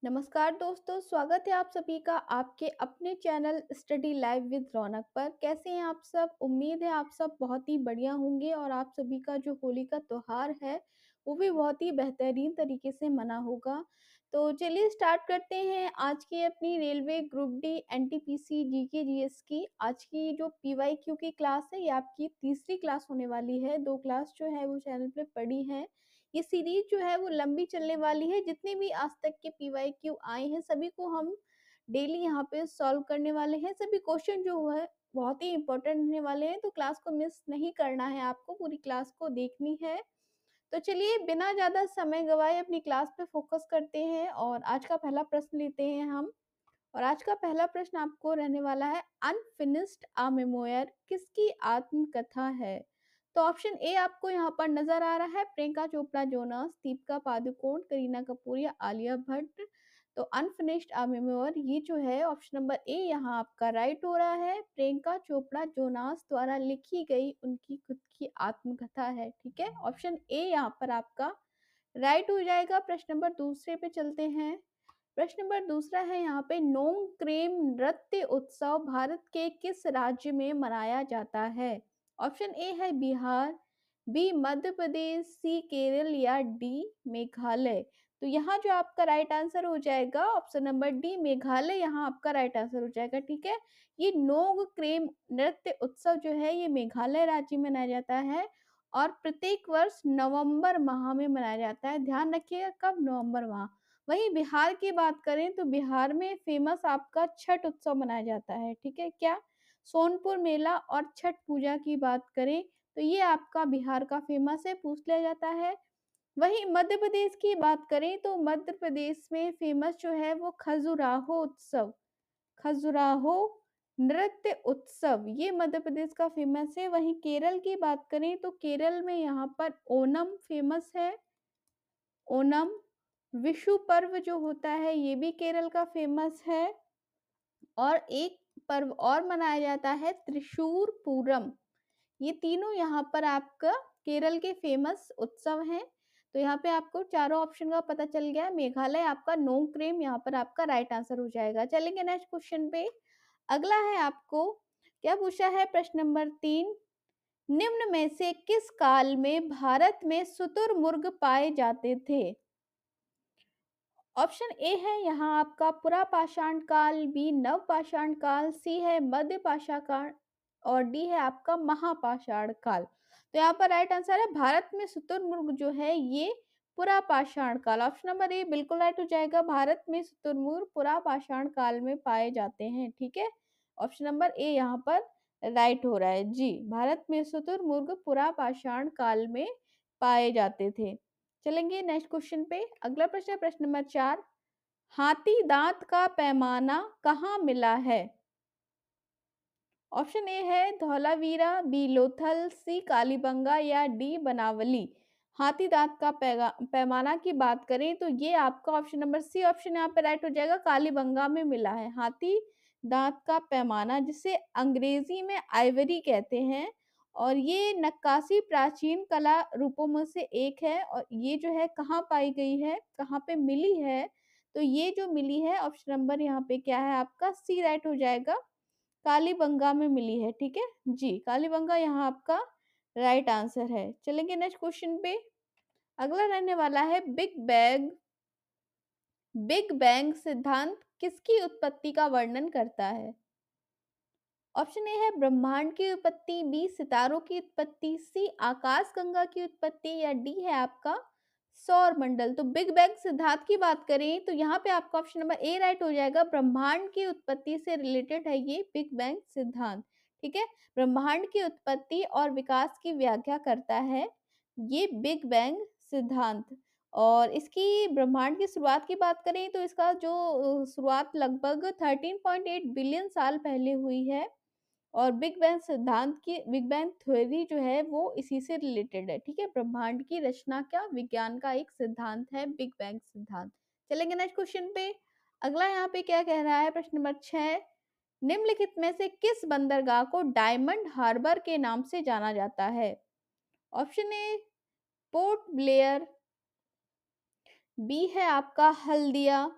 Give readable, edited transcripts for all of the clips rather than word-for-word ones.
नमस्कार दोस्तों, स्वागत है आप सभी का आपके अपने चैनल स्टडी लाइव विद रौनक पर। कैसे हैं आप सब? उम्मीद है आप सब बहुत ही बढ़िया होंगे और आप सभी का जो होली का त्योहार है, वो भी बहुत ही बेहतरीन तरीके से मना होगा। तो चलिए स्टार्ट करते हैं आज की अपनी railway group D NTPC GK GS की। आज की जो पीवाईक्यू की क्लास है, ये आपकी तीसरी क्लास होने वाली है। 2 क्लास जो है वो चैनल पे पड़ी हैं। ये सीरीज जो है वो लंबी चलने वाली है। जितने भी आज तक के पीवाईक्यू आए हैं सभी को हम डेली यहाँ पे सॉल्व करने वाले हैं। सभी क्वेश्चन जो है बहुत ही इंपॉर्टेंट होने वाले हैं, तो क्लास को मिस नहीं करना है, आपको पूरी क्लास को देखनी है। तो चलिए बिना ज़्यादा समय गवाए अपनी क्लास पे फोकस करते हैं और आज का पहला प्रश्न लेते हैं हम। और आज का पहला प्रश्न आपको रहने वाला है, अनफिनिश्ड अ मेमोयर किसकी आत्मकथा है? तो ऑप्शन ए आपको यहाँ पर नजर आ रहा है, प्रियंका चोपड़ा जोनस, दीपिका पादुकोण, करीना कपूर या आलिया भट्ट। तो अनफिनिश्ड अ मेमोयर ये जो है ऑप्शन नंबर ए यहाँ आपका राइट हो रहा है। प्रियंका चोपड़ा जोनास द्वारा लिखी गई उनकी खुद की आत्मकथा है। ठीक है, ऑप्शन ए यहाँ पर आपका राइट हो जाएगा। प्रश्न नंबर दूसरे पे चलते हैं। प्रश्न नंबर दूसरा है यहाँ पे, नोंगक्रेम नृत्य उत्सव भारत के किस राज्य में मनाया जाता है? ऑप्शन ए है बिहार, बी मध्य प्रदेश, सी केरल या डी मेघालय। तो यहाँ जो आपका राइट आंसर हो जाएगा ऑप्शन नंबर डी मेघालय, यहाँ आपका राइट आंसर हो जाएगा। ठीक है, ये नोंगक्रेम नृत्य उत्सव जो है ये मेघालय राज्य में मनाया जाता है और प्रत्येक वर्ष नवंबर माह में मनाया जाता है। ध्यान रखिएगा कब, नवंबर माह। वहीं बिहार की बात करें तो बिहार में फेमस आपका छठ उत्सव मनाया जाता है। ठीक है, क्या सोनपुर मेला और छठ पूजा की बात करें तो ये आपका बिहार का फेमस है, पूछ लिया जाता है। वहीं मध्य प्रदेश की बात करें तो मध्य प्रदेश में फेमस जो है वो खजुराहो उत्सव, खजुराहो नृत्य उत्सव, ये मध्य प्रदेश का फेमस है। वहीं केरल की बात करें तो केरल में यहाँ पर ओनम फेमस है। ओनम विशु पर्व जो होता है ये भी केरल का फेमस है। और एक पर्व और मनाया जाता है त्रिशूर पूरम। ये तीनों यहाँ पर आपका केरल के फेमस उत्सव हैं। तो यहाँ पे आपको चारों ऑप्शन का पता चल गया। मेघालय आपका नोंगक्रेम यहाँ पर आपका राइट आंसर हो जाएगा। चलेंगे नेक्स्ट क्वेश्चन पे। अगला है आपको, क्या पूछा है प्रश्न नंबर 3, निम्न में से किस काल में भारत में शुतुरमुर्ग पाए जाते थे? ऑप्शन ए है यहाँ आपका पुरापाषाण काल, बी नवपाषाण काल, सी है मध्य पाषाण काल और डी है आपका महापाषाण काल। तो यहाँ पर राइट आंसर है भारत में शुतुरमुर्ग जो है ये पुरापाषाण काल। ऑप्शन नंबर ए बिल्कुल राइट हो जाएगा। भारत में शुतुरमुर्ग पुरापाषाण काल में पाए जाते हैं। ठीक है, ऑप्शन नंबर ए यहाँ पर राइट हो रहा है जी। भारत में शुतुरमुर्ग पुरापाषाण काल में पाए जाते थे। चलेंगे नेक्स्ट क्वेश्चन पे। अगला प्रश्न है प्रश्न नंबर 4, हाथी दांत का पैमाना कहाँ मिला है? ऑप्शन ए है धौलावीरा, बी लोथल, सी कालीबंगा या डी बनावली। हाथी दांत का पैमाना की बात करें तो ये आपका ऑप्शन नंबर सी ऑप्शन यहाँ पे राइट हो जाएगा, कालीबंगा में मिला है हाथी दांत का पैमाना, जिसे अंग्रेजी में आइवरी कहते हैं। और ये नक्काशी प्राचीन कला रूपों में से एक है और ये जो है कहाँ पाई गई है, कहाँ पे मिली है? तो ये जो मिली है ऑप्शन नंबर यहाँ पे क्या है आपका सी राइट हो जाएगा, कालीबंगा में मिली है। ठीक है जी, कालीबंगा यहाँ आपका राइट आंसर है। चलेंगे नेक्स्ट क्वेश्चन पे। अगला रहने वाला है, बिग बैंग सिद्धांत किसकी उत्पत्ति का वर्णन करता है? ऑप्शन ए है ब्रह्मांड की उत्पत्ति, बी सितारों की उत्पत्ति, सी आकाशगंगा की उत्पत्ति या डी है आपका सौर मंडल। तो बिग बैंग सिद्धांत की बात करें तो यहाँ पे आपका ऑप्शन नंबर ए राइट हो जाएगा, ब्रह्मांड की उत्पत्ति से रिलेटेड है ये बिग बैंग सिद्धांत। ठीक है, ब्रह्मांड की उत्पत्ति और विकास की व्याख्या करता है ये बिग बैंग सिद्धांत। और इसकी ब्रह्मांड की शुरुआत की बात करें तो इसका जो शुरुआत लगभग 13.8 बिलियन साल पहले हुई है। और बिग बैंग सिद्धांत की, बिग बैंग थ्योरी जो है वो इसी से रिलेटेड है। ठीक है, ब्रह्मांड की रचना क्या विज्ञान का एक सिद्धांत है बिग बैंग सिद्धांत। चलेंगे नेक्स्ट क्वेश्चन पे। अगला यहाँ पे क्या कह रहा है प्रश्न नंबर 6, निम्नलिखित में से किस बंदरगाह को डायमंड हार्बर के नाम से जाना जाता है? Option A Port Blair, B है आपका हल्दिया,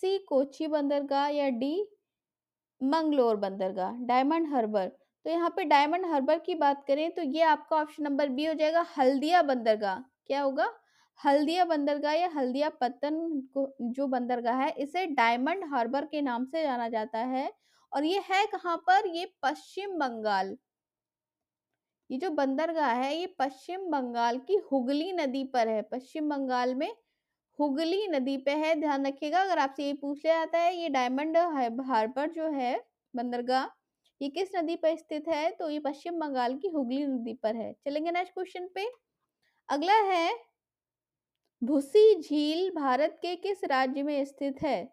सी कोची बंदरगाह या डी मंगलोर बंदरगाह, डायमंड हार्बर। तो यहाँ पे डायमंड हार्बर की बात करें तो ये आपका ऑप्शन नंबर बी हो जाएगा, हल्दिया बंदरगाह। क्या होगा? हल्दिया बंदरगाह या हल्दिया पत्तन को जो बंदरगाह है, इसे डायमंड हार्बर के नाम से जाना जाता है। और ये है कहाँ पर? ये पश्चिम बंगाल। ये जो बंदरगाह है ये पश्चिम बंगाल की हुगली नदी पर है। पश्चिम बंगाल में हुगली नदी पे है, ध्यान रखिएगा। अगर आपसे ये पूछ लिया जाता है ये डायमंड हार्बर जो है बंदरगाह, ये किस नदी पर स्थित है, तो ये पश्चिम बंगाल की हुगली नदी पर है। चलेंगे नेक्स्ट क्वेश्चन पे। अगला है, भूसी झील भारत के किस राज्य में स्थित है?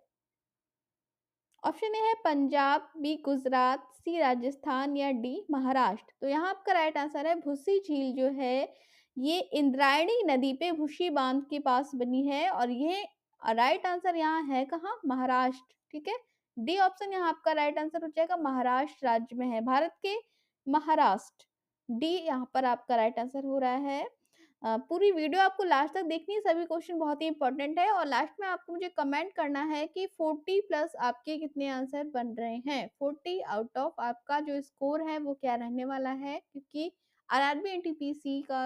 ऑप्शन ए है पंजाब, बी गुजरात, सी राजस्थान या डी महाराष्ट्र। तो यहाँ आपका राइट आंसर है, भूसी झील जो है ये इंद्रायणी नदी पे भूसी बांध के पास बनी है। और ये राइट आंसर यहाँ है कहाँ? महाराष्ट्र। ठीक है, डी ऑप्शन यहाँ आपका राइट आंसर हो जाएगा, महाराष्ट्र राज्य में है, भारत के महाराष्ट्र। डी यहाँ पर आपका राइट आंसर हो रहा है। पूरी वीडियो आपको लास्ट तक देखनी है, सभी क्वेश्चन बहुत ही इंपॉर्टेंट है। और लास्ट में आपको मुझे कमेंट करना है कि 40 प्लस आपके कितने आंसर बन रहे हैं। 40 आउट ऑफ आपका जो स्कोर है वो क्या रहने वाला है, क्योंकि आरआरबी एनटीपीसी का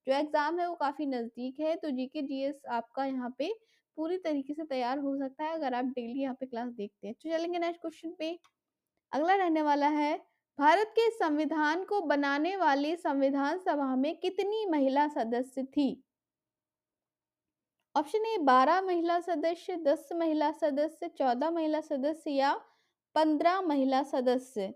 जो एग्जाम है वो काफी नजदीक है। तो जीके जीएस आपका यहाँ पे पूरी तरीके से तैयार हो सकता है अगर आप डेली यहाँ पे क्लास देखते हैं। तो चलेंगे नेक्स्ट क्वेश्चन पे। अगला रहने वाला है, भारत के संविधान को बनाने वाली संविधान सभा में कितनी महिला सदस्य थी? ऑप्शन ए 12 महिला सदस्य, 10 महिला सदस्य, 14 महिला सदस्य या 15 महिला सदस्य।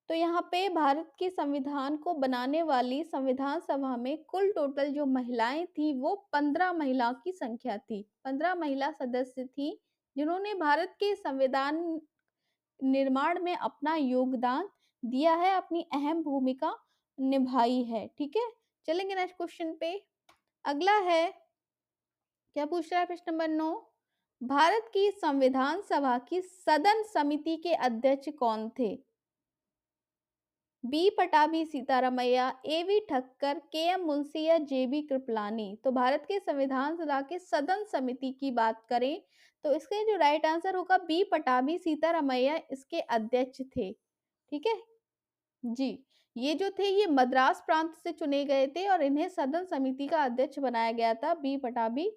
तो यहाँ पे भारत के संविधान को बनाने वाली संविधान सभा में कुल टोटल जो महिलाएं थी वो 15 महिला की संख्या थी। 15 महिला सदस्य थी जिन्होंने भारत के संविधान निर्माण में अपना योगदान दिया है, अपनी अहम भूमिका निभाई है। ठीक है, चलेंगे नेक्स्ट क्वेश्चन पे। अगला है, क्या पूछ रहा है प्रश्न नंबर 9, भारत की संविधान सभा की सदन समिति के अध्यक्ष कौन थे? B Pattabhi Sitaramayya, A V Thakkar, K M Munshi या जे बी कृपलानी। तो भारत के संविधान सभा के सदन समिति की बात करें तो इसका जो राइट आंसर होगा बी पटाभी सीतारामैया इसके अध्यक्ष थे। ठीक है जी, ये जो थे ये मद्रास प्रांत से चुने गए थे और इन्हें सदन समिति का अध्यक्ष बनाया गया था, बी पटाभी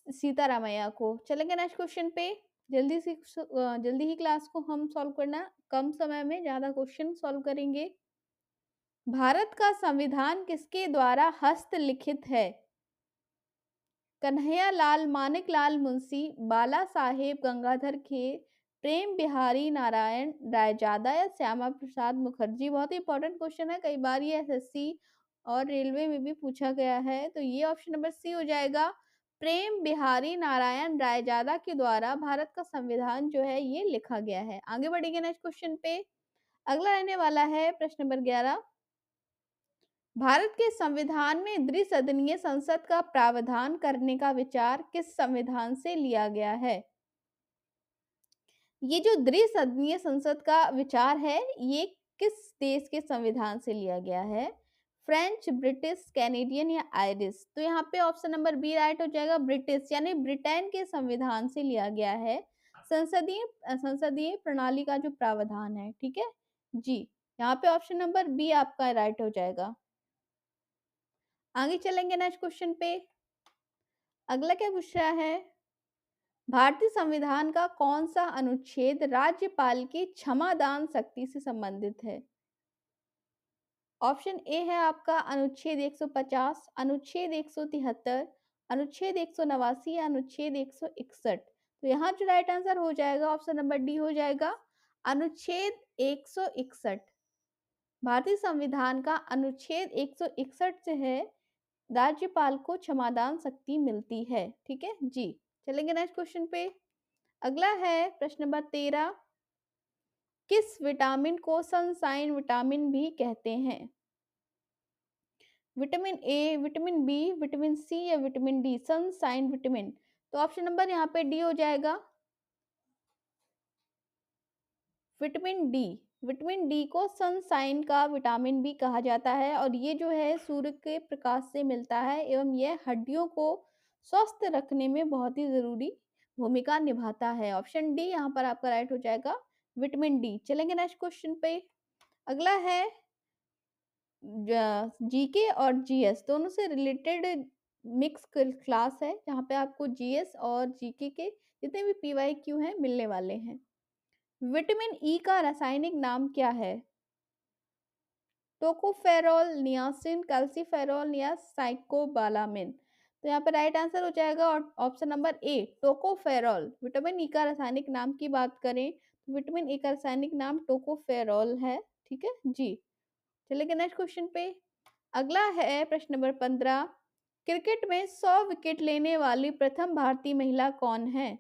सीतारामैया को। चलेंगे नेक्स्ट क्वेश्चन पे। जल्दी ही क्लास को हम सॉल्व करना, कम समय में ज्यादा क्वेश्चन सॉल्व करेंगे। भारत का संविधान किसके द्वारा हस्तलिखित है? कन्हैया लाल मानिक लाल मुंशी, बाला साहेब गंगाधर खेर, प्रेम बिहारी नारायण रायजादा या श्यामा प्रसाद मुखर्जी। बहुत ही इंपॉर्टेंट क्वेश्चन है, कई बार ये एसएससी और रेलवे में भी पूछा गया है। तो ये ऑप्शन नंबर सी हो जाएगा, प्रेम बिहारी नारायण रायजादा के द्वारा भारत का संविधान जो है ये लिखा गया है। आगे बढ़ेंगे नेक्स्ट क्वेश्चन पे। अगला रहने वाला है प्रश्न नंबर 11, भारत के संविधान में द्विसदनीय संसद का प्रावधान करने का विचार किस संविधान से लिया गया है? ये जो द्विसदनीय संसद का विचार है ये किस देश के संविधान से लिया गया है? फ्रेंच, ब्रिटिश, कैनेडियन या आयरिश। तो यहाँ पे ऑप्शन नंबर बी राइट हो जाएगा, ब्रिटिश, यानी ब्रिटेन के संविधान से लिया गया है संसदीय संसदीय प्रणाली का जो प्रावधान है। ठीक है जी, यहाँ पे ऑप्शन नंबर बी आपका राइट हो जाएगा। आगे चलेंगे नेक्स्ट क्वेश्चन पे। अगला क्या पूछ रहा है, भारतीय संविधान का कौन सा अनुच्छेद राज्यपाल की क्षमादान शक्ति से संबंधित है? ऑप्शन ए है आपका अनुच्छेद 150, अनुच्छेद 173, अनुच्छेद 189 या अनुच्छेद 161। तो यहाँ जो राइट आंसर हो जाएगा ऑप्शन नंबर डी हो जाएगा, अनुच्छेद 161। भारतीय संविधान का अनुच्छेद 161 से है राज्यपाल को क्षमादान शक्ति मिलती है। ठीक है जी, चलेंगे नेक्स्ट क्वेश्चन पे। अगला है प्रश्न नंबर 13, किस विटामिन को सनशाइन विटामिन भी कहते हैं? Vitamin A, vitamin B, vitamin C या विटामिन डी, सनशाइन विटामिन। तो ऑप्शन नंबर यहाँ पे डी हो जाएगा, विटामिन डी। विटामिन डी को सनशाइन का विटामिन भी कहा जाता है और ये जो है सूर्य के प्रकाश से मिलता है एवं यह हड्डियों को स्वस्थ रखने में बहुत ही जरूरी भूमिका निभाता है। ऑप्शन डी यहाँ पर आपका राइट हो जाएगा, विटामिन डी। चलेंगे नेक्स्ट क्वेश्चन पे। अगला है जीके और जीएस दोनों से रिलेटेड मिक्स क्लास है, जहाँ पे आपको जीएस और जीके के जितने भी पीवाईक्यू हैं मिलने वाले हैं। विटामिन ई का रासायनिक नाम क्या है? टोकोफेरॉल, नियासिन, कैल्सीफेरॉल या साइकोबालामिन। तो यहाँ पे राइट आंसर हो जाएगा option number A, tocopherol. Vitamin E का रासायनिक नाम की बात करें तो विटामिन ई का रासायनिक नाम टोकोफेरॉल है। ठीक है जी। चलिए नेक्स्ट क्वेश्चन पे। अगला है प्रश्न नंबर 15। क्रिकेट में 100 विकेट लेने वाली प्रथम भारतीय महिला कौन है?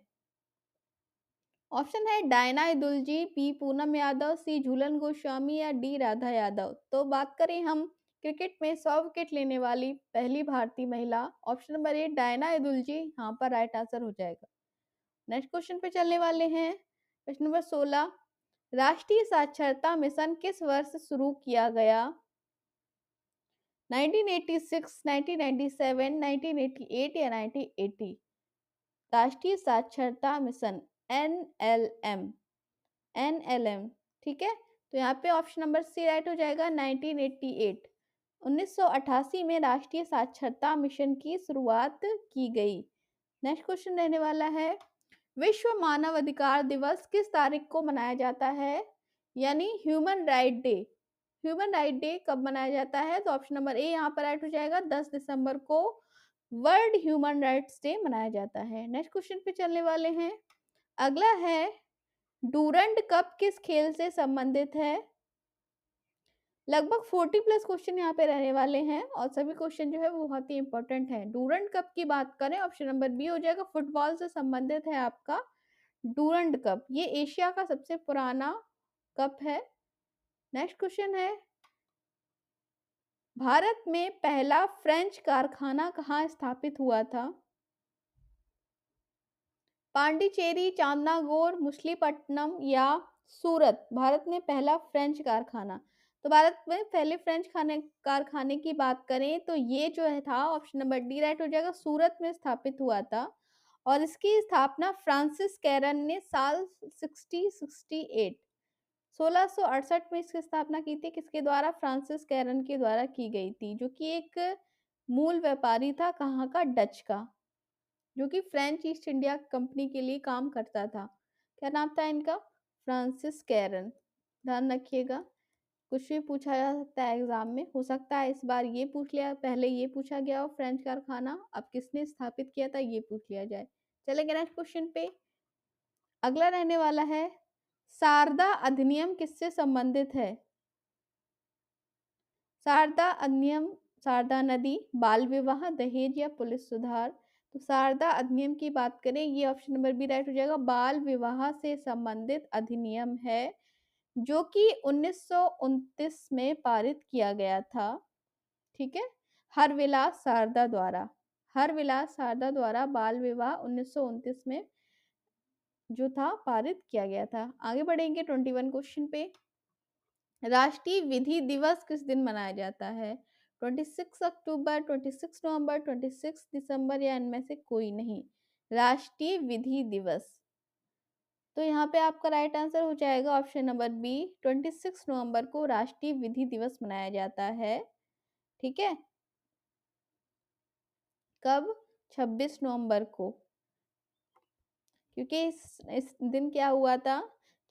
ऑप्शन है डायना इदुलजी, बी पूनम यादव, सी झूलन गोस्वामी या डी राधा यादव। तो बात करें हम क्रिकेट में 100 विकेट लेने वाली पहली भारतीय महिला, ऑप्शन नंबर ए डायना इदुलजी यहाँ पर राइट आंसर हो जाएगा। नेक्स्ट क्वेश्चन पे चलने वाले हैं। प्रश्न नंबर 16। राष्ट्रीय साक्षरता मिशन किस वर्ष शुरू किया गया? 1986, 1997, 1988 या 1980? राष्ट्रीय साक्षरता मिशन एनएलएम, एनएलएम। ठीक है, तो यहाँ पे ऑप्शन नंबर सी राइट हो जाएगा 1988। 1988 में राष्ट्रीय साक्षरता मिशन की शुरुआत की गई। नेक्स्ट क्वेश्चन रहने वाला है, विश्व मानव अधिकार दिवस किस तारीख को मनाया जाता है? यानी human right day. Human right day कब मनाया जाता है? तो ऑप्शन नंबर ए यहाँ पर राइट हो जाएगा, 10 दिसंबर को वर्ल्ड ह्यूमन राइट्स डे मनाया जाता है। नेक्स्ट क्वेश्चन पे चलने वाले हैं। अगला है, डूरंड कप किस खेल से संबंधित है? लगभग 40 प्लस क्वेश्चन यहाँ पे रहने वाले हैं और सभी क्वेश्चन जो है वो बहुत ही इंपॉर्टेंट है। डूरंड कप की बात करें, ऑप्शन नंबर बी हो जाएगा, फुटबॉल से संबंधित है आपका डूरंड कप। ये एशिया का सबसे पुराना कप है। नेक्स्ट क्वेश्चन है, भारत में पहला फ्रेंच कारखाना कहाँ स्थापित हुआ था? पांडिचेरी, चांदनागोर, मछलीपट्टनम या सूरत? भारत में पहला फ्रेंच कारखाना, तो भारत में पहले फ्रेंच कारखाने की बात करें तो ये जो है था ऑप्शन नंबर डी राइट हो जाएगा, सूरत में स्थापित हुआ था। और इसकी स्थापना फ्रांसिस कैरन ने साल 1668 1668 में इसकी स्थापना की थी। किसके द्वारा? फ्रांसिस कैरन के द्वारा की गई थी, जो कि एक मूल व्यापारी था, कहाँ का? डच का, जो कि फ्रेंच ईस्ट इंडिया कंपनी के लिए काम करता था। क्या नाम था इनका? Francis Karen. ध्यान रखिएगा, कुछ भी पूछा जा सकता है एग्जाम में। हो सकता है इस बार ये पूछ लिया, पहले ये पूछा गया हो फ्रेंच कारखाना, अब किसने स्थापित किया था ये पूछ लिया जाए। चलेंगे नेक्स्ट क्वेश्चन पे। अगला रहने वाला है, शारदा अधिनियम किससे संबंधित है? शारदा अधिनियम, शारदा नदी, बाल विवाह, दहेज या पुलिस सुधार? तो शारदा अधिनियम की बात करें, ये ऑप्शन नंबर बी राइट हो जाएगा, बाल विवाह से संबंधित अधिनियम है, जो कि 1929 में पारित किया गया था। ठीक है, हरविलास शारदा द्वारा, हरविलास शारदा द्वारा बाल विवाह 1929 में जो था पारित किया गया था। आगे बढ़ेंगे 21 क्वेश्चन पे। राष्ट्रीय विधि दिवस किस दिन मनाया जाता है? 26 अक्टूबर, 26 नवंबर, 26 दिसंबर या इनमें से कोई नहीं? राष्ट्रीय विधि दिवस, तो यहाँ पे आपका राइट आंसर हो जाएगा ऑप्शन नंबर बी, 26 नवंबर को राष्ट्रीय विधि दिवस मनाया जाता है। ठीक है, कब? 26 नवंबर को, क्योंकि इस दिन क्या हुआ था?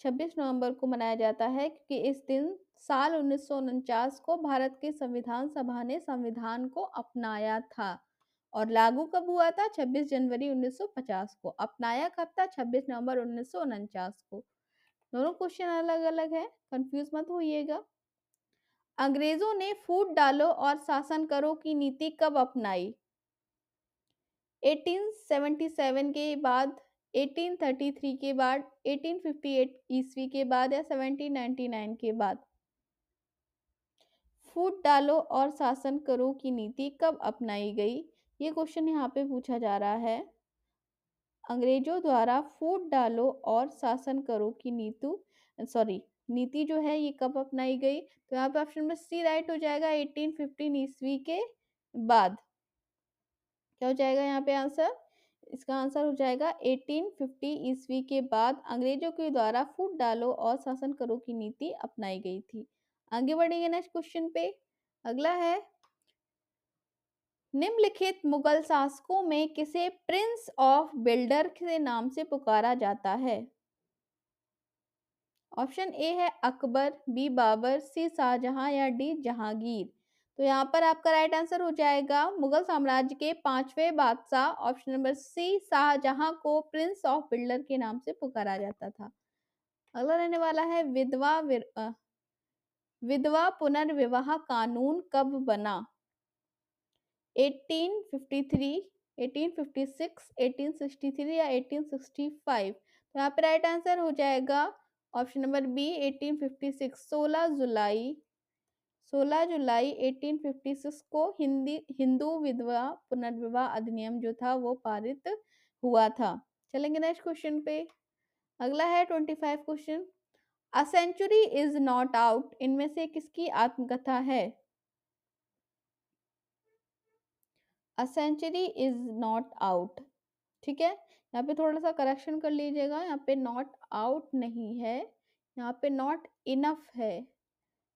26 नवंबर को मनाया जाता है क्योंकि इस दिन साल 1949 को भारत के संविधान सभा ने संविधान को अपनाया था। और लागू कब हुआ था? 26 जनवरी 1950 को। अपनाया कब था? 26 नवंबर 1949 को। दोनों क्वेश्चन अलग अलग है, कंफ्यूज मत होइएगा। अंग्रेजों ने फूट डालो और शासन करो की नीति कब अपनाई? 1877 के बाद, 1833 के बाद, 1858 ईस्वी के बाद या 1799 के बाद? फूट डालो और शासन करो की नीति कब अपनाई गई? ये क्वेश्चन यहाँ पे पूछा जा रहा है। अंग्रेजों द्वारा फूट डालो और शासन करो की नीति जो है ये कब अपनाई गई? तो यहाँ पे ऑप्शन नंबर सी राइट हो जाएगा, 1815 ईस्वी के बाद। क्या हो जाएगा यहाँ पे आंसर? इसका आंसर हो जाएगा 1850 ईस्वी के बाद अंग्रेजों के द्वारा फूट डालो और शासन करो की नीति अपनाई गई थी। आगे बढ़ेंगे नेक्स्ट क्वेश्चन पे। अगला है, निम्नलिखित मुगल शासकों में किसे प्रिंस ऑफ बिल्डर के नाम से पुकारा जाता है? ऑप्शन ए है अकबर, बी बाबर, सी शाहजहां या डी जहांगीर। तो यहाँ पर आपका राइट आंसर हो जाएगा मुगल साम्राज्य के पांचवें बादशाह ऑप्शन नंबर सी शाहजहां को प्रिंस ऑफ बिल्डर के नाम से पुकारा जाता था। अगला रहने वाला है, विधवा पुनर्विवाह कानून कब बना? 1853, 1856, 1863 या 1865। तो यहाँ पे राइट आंसर हो जाएगा ऑप्शन नंबर बी 1856। 16 जुलाई 1856 को हिंदू विधवा पुनर्विवाह अधिनियम जो था वो पारित हुआ था। चलेंगे नेक्स्ट क्वेश्चन पे। अगला है 25 question. A century is not out इनमें से किसकी आत्मकथा है? A century is not out, ठीक है। यहाँ पे थोड़ा सा करेक्शन कर लीजिएगा, यहाँ पे नॉट आउट नहीं है, यहाँ पे नॉट इनफ है।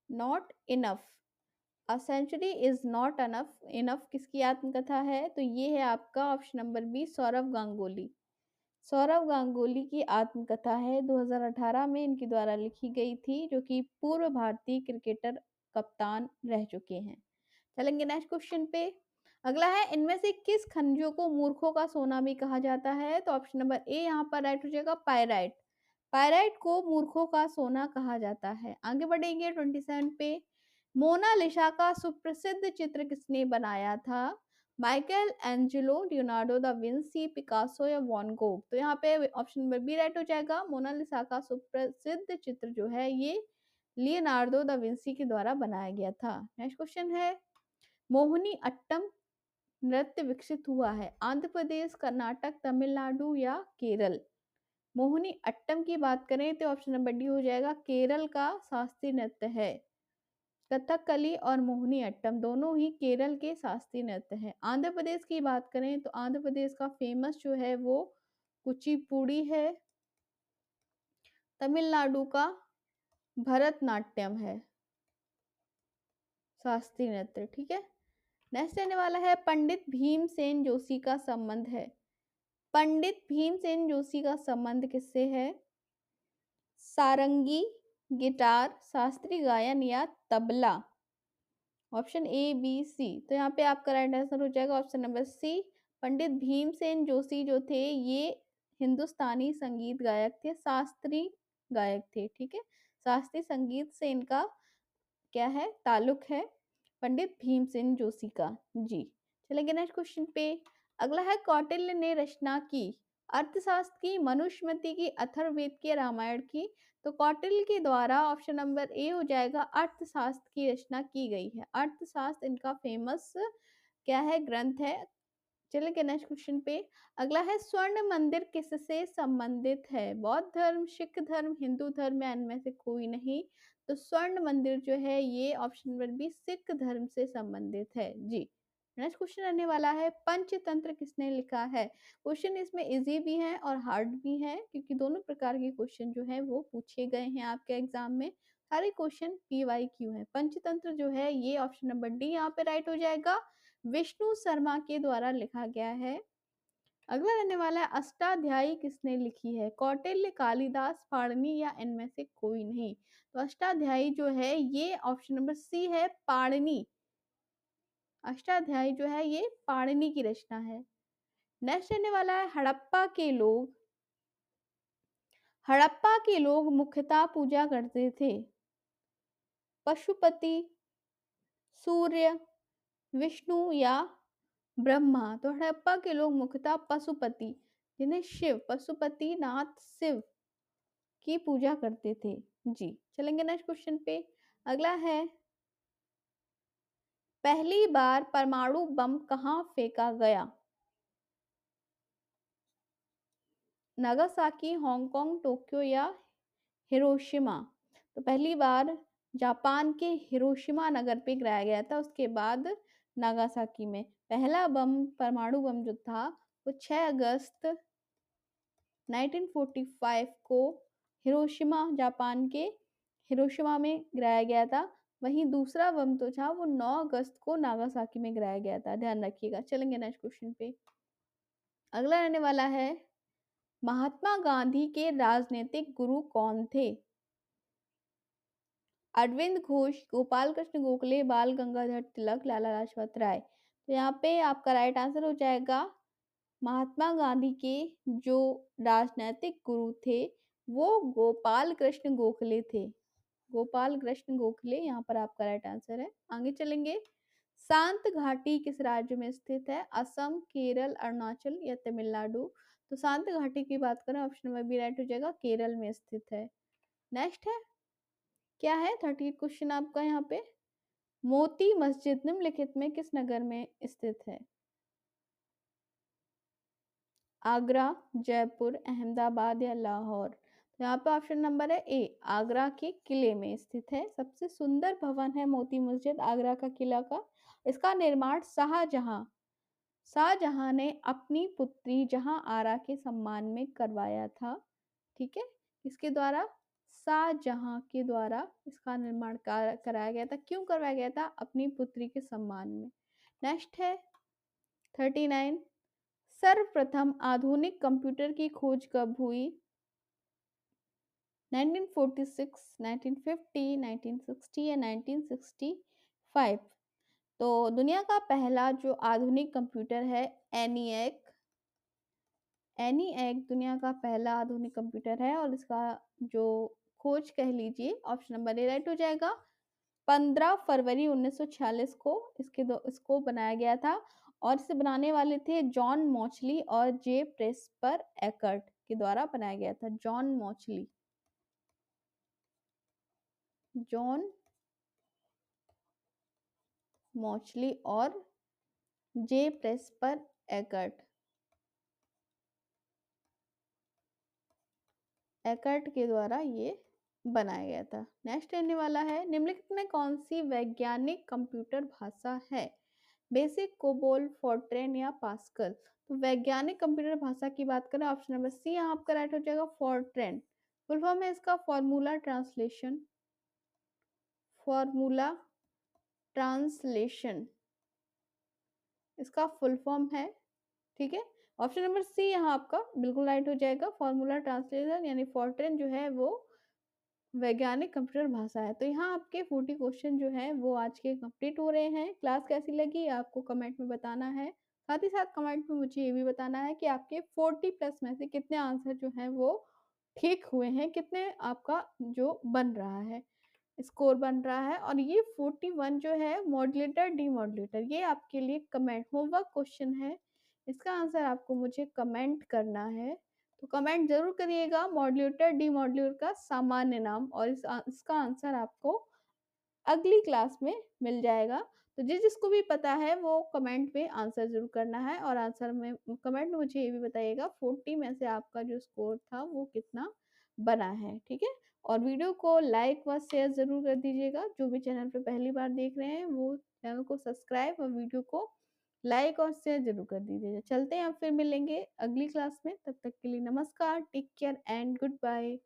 Not enough, a century is not enough, enough किसकी आत्मकथा है? तो ये है आपका option number B Sourav Ganguly. Sourav Ganguly की आत्मकथा है, 2018 में इनके द्वारा लिखी गई थी, जो कि पूर्व भारतीय क्रिकेटर कप्तान रह चुके हैं। चलेंगे नेक्स्ट क्वेश्चन पे। अगला है, इनमें से किस खनिजों को मूर्खों का सोना भी कहा जाता है? तो ऑप्शन नंबर ए यहाँ पर राइट हो जाएगा पायराइट। पायराइट को मूर्खों का सोना कहा जाता है। आगे बढ़ेंगे 27 पे। मोनालिसा का सुप्रसिद्ध चित्र किसने बनाया था? Michael Angelo, Leonardo da Vinci, Picasso या वैन गोग। तो यहाँ पे ऑप्शन नंबर बी राइट हो जाएगा। मोनालिसा का सुप्रसिद्ध चित्र जो है ये लियोनार्डो दा विंसी के द्वारा बनाया गया था। नेक्स्ट क्वेश्चन है, मोहिनी अट्टम नृत्य विकसित हुआ है आंध्र प्रदेश, कर्नाटक, तमिलनाडु या केरल? मोहिनी अट्टम की बात करें तो ऑप्शन नंबर डी हो जाएगा, केरल का शास्त्रीय नृत्य है। कथकली और मोहिनी अट्टम दोनों ही केरल के शास्त्रीय नृत्य हैं। आंध्र प्रदेश की बात करें तो आंध्र प्रदेश का फेमस जो है वो कुचिपुड़ी है। तमिलनाडु का भरतनाट्यम है शास्त्रीय नृत्य, ठीक है। नेक्स्ट आने वाला है, पंडित भीमसेन जोशी का संबंध है। पंडित भीमसेन जोशी का संबंध किससे है? सारंगी, गिटार, शास्त्रीय गायन या tabla? Option A B C. तो यहाँ पे आपका राइट आंसर हो जाएगा option number C. Pandit Bhimsen Joshi जो थे ये हिंदुस्तानी संगीत गायक थे, शास्त्रीय गायक थे, ठीक है। शास्त्रीय संगीत से इनका क्या है, ताल्लुक है पंडित भीमसेन जोशी का। जी, चलेंगे नेक्स्ट क्वेश्चन पे। अगला है, कौटिल्य ने रचना की अर्थशास्त्र की, मनुस्मृति की, अथर्ववेद की, रामायण की? तो कौटिल्य के द्वारा ऑप्शन नंबर ए हो जाएगा, अर्थशास्त्र की रचना की गई है। अर्थशास्त्र इनका फेमस क्या है, ग्रंथ है। चलेंगे नेक्स्ट क्वेश्चन पे। अगला है, स्वर्ण मंदिर किससे संबंधित है? बौद्ध धर्म, सिख धर्म, हिंदू धर्म या इनमें से कोई नहीं? तो स्वर्ण मंदिर जो है ये ऑप्शन नंबर बी सिख धर्म से संबंधित है। जी, नेक्स्ट क्वेश्चन आने वाला है, पंचतंत्र किसने लिखा है? क्वेश्चन इसमें इजी भी है और हार्ड भी है, क्योंकि दोनों प्रकार के क्वेश्चन जो है वो पूछे गए हैं आपके एग्जाम में। सारे क्वेश्चन PYQ है। पंचतंत्र जो है ये ऑप्शन नंबर डी यहाँ पे राइट हो जाएगा, विष्णु शर्मा के द्वारा लिखा गया है। अगला रहने वाला है, अष्टाध्यायी किसने लिखी है? कौटिल्य, कालिदास, पाणिनि या इनमें से कोई नहीं? तो अष्टाध्यायी जो है ये ऑप्शन नंबर सी है, पाणिनि। अष्टाध्यायी जो है ये पाणिनि की रचना है। नेक्स्ट रहने वाला है, हड़प्पा के लोग मुख्यतः पूजा करते थे पशुपति, सूर्य, विष्णु या ब्रह्मा? तो हड़प्पा के लोग मुख्यतः पशुपति, जिन्हें शिव, पशुपति नाथ शिव की पूजा करते थे। जी, चलेंगे नेक्स्ट क्वेश्चन पे। अगला है, पहली बार परमाणु बम कहाँ फेंका गया? नागासाकी, हांगकांग, टोक्यो या हिरोशिमा? तो पहली बार जापान के हिरोशिमा नगर पे गिराया गया था, उसके बाद नागासाकी में। पहला बम, परमाणु बम जो था वो 6 अगस्त 1945 को हिरोशिमा जापान के हिरोशिमा में गिराया गया था। वहीं दूसरा बम तो था वो 9 अगस्त को नागासाकी में गिराया गया था, ध्यान रखिएगा। चलेंगे नेक्स्ट क्वेश्चन पे। अगला रहने वाला है, महात्मा गांधी के राजनीतिक गुरु कौन थे? अरविंद घोष, गोपाल कृष्ण गोखले, बाल गंगाधर तिलक, लाला लाजपत राय। तो यहाँ पे आपका राइट आंसर हो जाएगा, महात्मा गांधी के जो राजनैतिक गुरु थे वो गोपाल कृष्ण गोखले थे। गोपाल कृष्ण गोखले यहाँ पर आपका राइट आंसर है। आगे चलेंगे। शांत घाटी किस राज्य में स्थित है? असम, केरल, अरुणाचल या तमिलनाडु? तो शांत घाटी की बात करें, ऑप्शन नंबर बी राइट हो जाएगा, केरल में स्थित है। नेक्स्ट है, क्या है 38 क्वेश्चन आपका यहाँ पे, मोती मस्जिद निम्नलिखित में किस नगर में स्थित है? आगरा, जयपुर, अहमदाबाद या लाहौर? तो यहाँ पे ऑप्शन नंबर है ए, आगरा के किले में स्थित है। सबसे सुंदर भवन है मोती मस्जिद आगरा का किला का। इसका निर्माण शाहजहां ने अपनी पुत्री जहां आरा के सम्मान में करवाया था। ठीक है, इसके द्वारा, शाहजहां के द्वारा इसका निर्माण कराया गया था। क्यों करवाया गया था? अपनी पुत्री के सम्मान में। नेक्स्ट है 39, सर्वप्रथम आधुनिक कंप्यूटर की खोज कब हुई? 1946, 1950, 1960 या 1965? तो दुनिया का पहला जो आधुनिक कंप्यूटर है एनिएक दुनिया का पहला आधुनिक कंप्यूटर है और इसका जो खोज कह लीजिए, ऑप्शन नंबर ए राइट हो जाएगा। 15 फरवरी 1946 को इसको बनाया गया था और इसे बनाने वाले थे जॉन मॉचली और जे प्रेस्पर एकर्ट के द्वारा बनाया गया था। जॉन मॉचली और जे प्रेस्पर एकर्ट के द्वारा ये बनाया गया था। नेक्स्ट रहने वाला है, निम्नलिखित में कौन सी वैज्ञानिक कंप्यूटर भाषा है? बेसिक, कोबोल, फोर्ट्रेन या पास्कल? तो वैज्ञानिक कंप्यूटर भाषा की बात करें, ऑप्शन नंबर सी यहाँ आपका राइट हो जाएगा, फोर्ट्रेन। फुल फॉर्म है इसका फॉर्मूला ट्रांसलेशन इसका फुल फॉर्म है। ठीक है, ऑप्शन नंबर सी यहाँ आपका बिल्कुल राइट हो जाएगा। फॉर्मूला ट्रांसलेशन यानी फोर्ट्रेन जो है वो वैज्ञानिक कंप्यूटर भाषा है। तो यहाँ आपके 40 क्वेश्चन जो है वो आज के कंप्लीट हो रहे हैं। क्लास कैसी लगी आपको कमेंट में बताना है। साथ ही साथ कमेंट में मुझे ये भी बताना है कि आपके 40 प्लस में से कितने आंसर जो हैं वो ठीक हुए हैं, कितने आपका जो बन रहा है, स्कोर बन रहा है। और ये 41 जो है मॉड्यूलेटर डीमॉड्यूलेटर, ये आपके लिए कमेंट होमवर्क क्वेश्चन है। इसका आंसर आपको मुझे कमेंट करना है, तो कमेंट जरूर करिएगा मॉड्यूलेटर डीमॉड्यूलेटर का सामान्य नाम, और इसका आंसर आपको अगली क्लास में मिल जाएगा। तो जिसको भी पता है वो कमेंट में आंसर जरूर करना है, और आंसर में कमेंट में मुझे ये भी बताइएगा 40 में से आपका जो स्कोर था वो कितना बना है। ठीक है, और वीडियो को लाइक व शेयर जरूर कर दीजिएगा। जो भी चैनल पे पहली बार देख रहे हैं वो चैनल को सब्सक्राइब और वीडियो को लाइक और शेयर जरूर कर दीजिएगा। चलते हैं, अब फिर मिलेंगे अगली क्लास में। तब तक के लिए नमस्कार, take care and good bye.